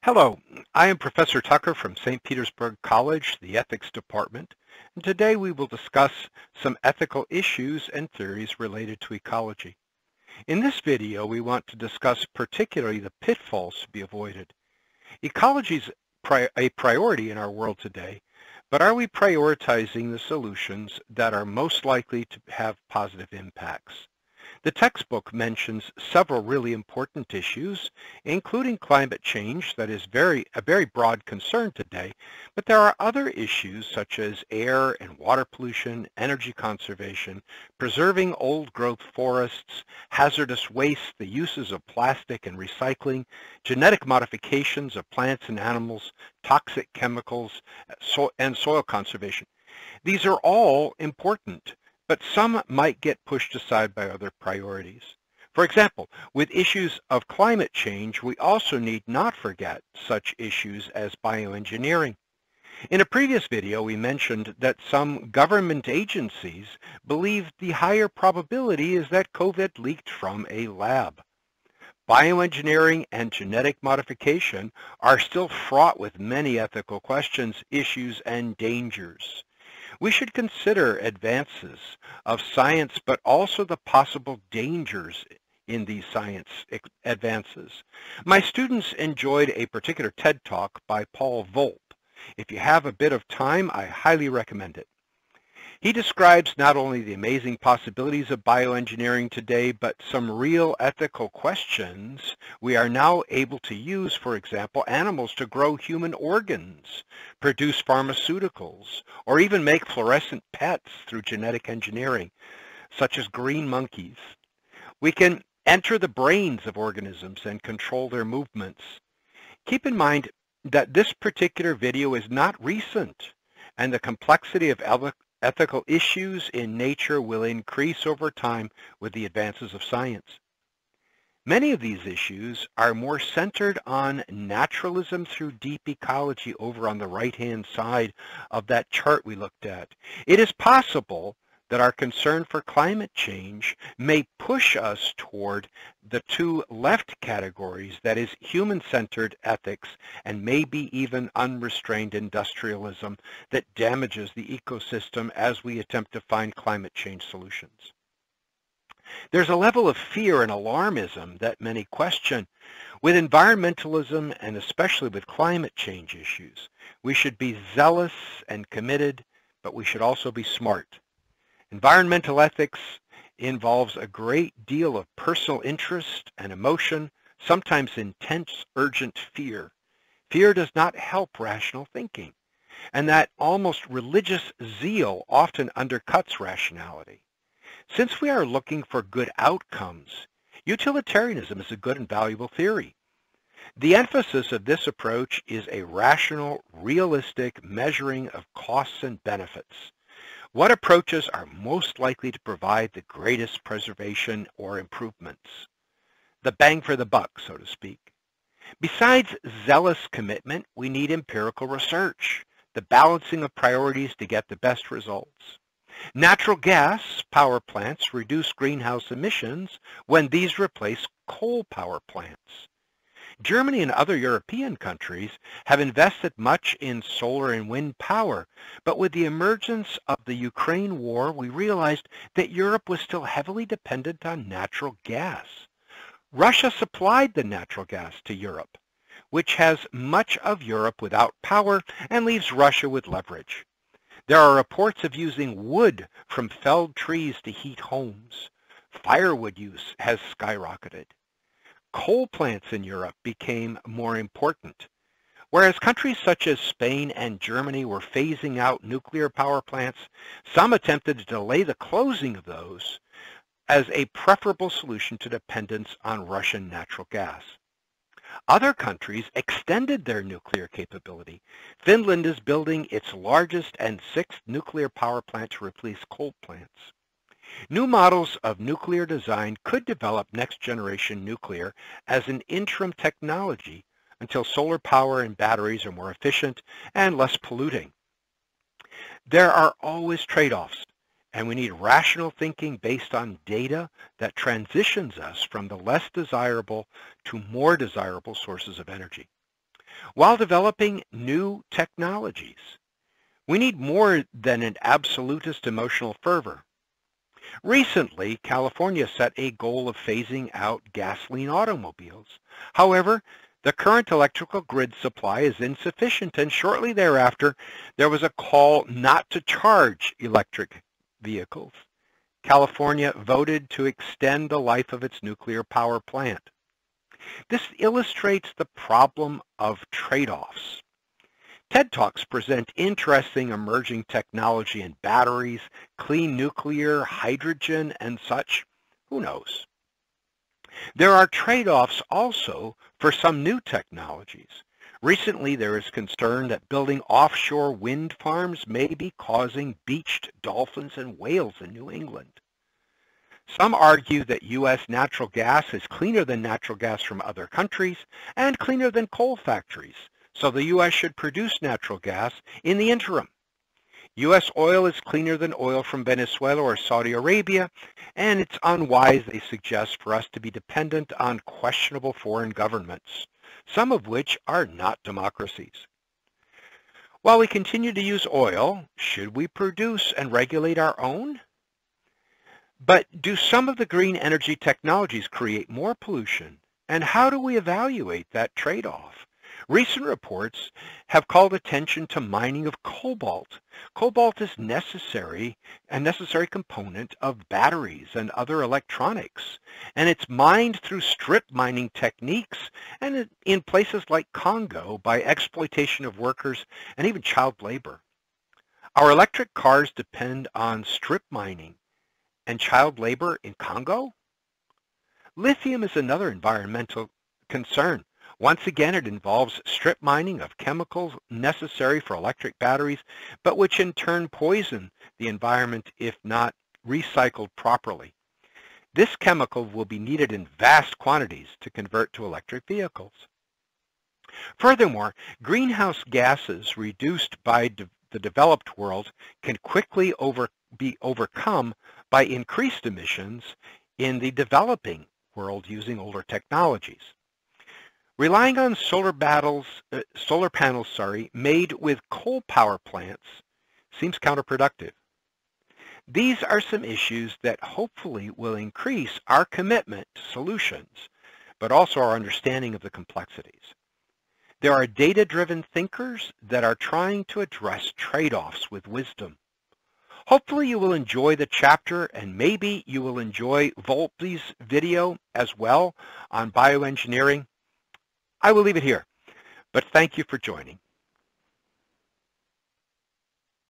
Hello, I am Professor Tucker from St. Petersburg College, the Ethics Department, and today we will discuss some ethical issues and theories related to ecology. In this video, we want to discuss particularly the pitfalls to be avoided. Ecology is a priority in our world today, but are we prioritizing the solutions that are most likely to have positive impacts? The textbook mentions several really important issues, including climate change that is a very broad concern today, but there are other issues such as air and water pollution, energy conservation, preserving old-growth forests, hazardous waste, the uses of plastic and recycling, genetic modifications of plants and animals, toxic chemicals, and soil conservation. These are all important, but some might get pushed aside by other priorities. For example, with issues of climate change, we also need not forget such issues as bioengineering. In a previous video, we mentioned that some government agencies believe the higher probability is that COVID leaked from a lab. Bioengineering and genetic modification are still fraught with many ethical questions, issues, and dangers. We should consider advances of science, but also the possible dangers in these science advances. My students enjoyed a particular TED Talk by Paul Volpe. If you have a bit of time, I highly recommend it. He describes not only the amazing possibilities of bioengineering today, but some real ethical questions we are now able to use, for example, animals to grow human organs, produce pharmaceuticals, or even make fluorescent pets through genetic engineering, such as green monkeys. We can enter the brains of organisms and control their movements. Keep in mind that this particular video is not recent, and the complexity of ethical issues in nature will increase over time with the advances of science. Many of these issues are more centered on naturalism through deep ecology over on the right-hand side of that chart we looked at. It is possible that our concern for climate change may push us toward the two left categories, that is human-centered ethics and maybe even unrestrained industrialism that damages the ecosystem as we attempt to find climate change solutions. There's a level of fear and alarmism that many question. With environmentalism and especially with climate change issues, we should be zealous and committed, but we should also be smart. Environmental ethics involves a great deal of personal interest and emotion, sometimes intense, urgent fear. Fear does not help rational thinking, and that almost religious zeal often undercuts rationality. Since we are looking for good outcomes, utilitarianism is a good and valuable theory. The emphasis of this approach is a rational, realistic measuring of costs and benefits. What approaches are most likely to provide the greatest preservation or improvements? The bang for the buck, so to speak. Besides zealous commitment, we need empirical research, the balancing of priorities to get the best results. Natural gas power plants reduce greenhouse emissions when these replace coal power plants. Germany and other European countries have invested much in solar and wind power, but with the emergence of the Ukraine war, we realized that Europe was still heavily dependent on natural gas. Russia supplied the natural gas to Europe, which has much of Europe without power and leaves Russia with leverage. There are reports of using wood from felled trees to heat homes. Firewood use has skyrocketed. Coal plants in Europe became more important. Whereas countries such as Spain and Germany were phasing out nuclear power plants, some attempted to delay the closing of those as a preferable solution to dependence on Russian natural gas. Other countries extended their nuclear capability. Finland is building its largest and sixth nuclear power plant to replace coal plants. New models of nuclear design could develop next-generation nuclear as an interim technology until solar power and batteries are more efficient and less polluting. There are always trade-offs, and we need rational thinking based on data that transitions us from the less desirable to more desirable sources of energy. while developing new technologies. We need more than an absolutist emotional fervor. Recently, California set a goal of phasing out gasoline automobiles. However, the current electrical grid supply is insufficient, and shortly thereafter, there was a call not to charge electric vehicles. California voted to extend the life of its nuclear power plant. This illustrates the problem of trade-offs. TED Talks present interesting emerging technology in batteries, clean nuclear, hydrogen, and such. Who knows? There are trade-offs also for some new technologies. Recently, there is concern that building offshore wind farms may be causing beached dolphins and whales in New England. Some argue that U.S. natural gas is cleaner than natural gas from other countries and cleaner than coal factories, so the U.S. should produce natural gas in the interim. U.S. oil is cleaner than oil from Venezuela or Saudi Arabia, and it's unwise, they suggest, for us to be dependent on questionable foreign governments, some of which are not democracies. While we continue to use oil, should we produce and regulate our own? But do some of the green energy technologies create more pollution? And how do we evaluate that trade-off? Recent reports have called attention to mining of cobalt. Cobalt is a necessary component of batteries and other electronics, and it's mined through strip mining techniques and in places like Congo by exploitation of workers and even child labor. Our electric cars depend on strip mining and child labor in Congo? Lithium is another environmental concern. Once again, it involves strip mining of chemicals necessary for electric batteries, but which in turn poison the environment if not recycled properly. This chemical will be needed in vast quantities to convert to electric vehicles. Furthermore, greenhouse gases reduced by the developed world can quickly be overcome by increased emissions in the developing world using older technologies. Relying on solar panels made with coal power plants seems counterproductive. These are some issues that hopefully will increase our commitment to solutions, but also our understanding of the complexities. There are data-driven thinkers that are trying to address trade-offs with wisdom. Hopefully you will enjoy the chapter, and maybe you will enjoy Volpe's video as well on bioengineering. I will leave it here, but thank you for joining.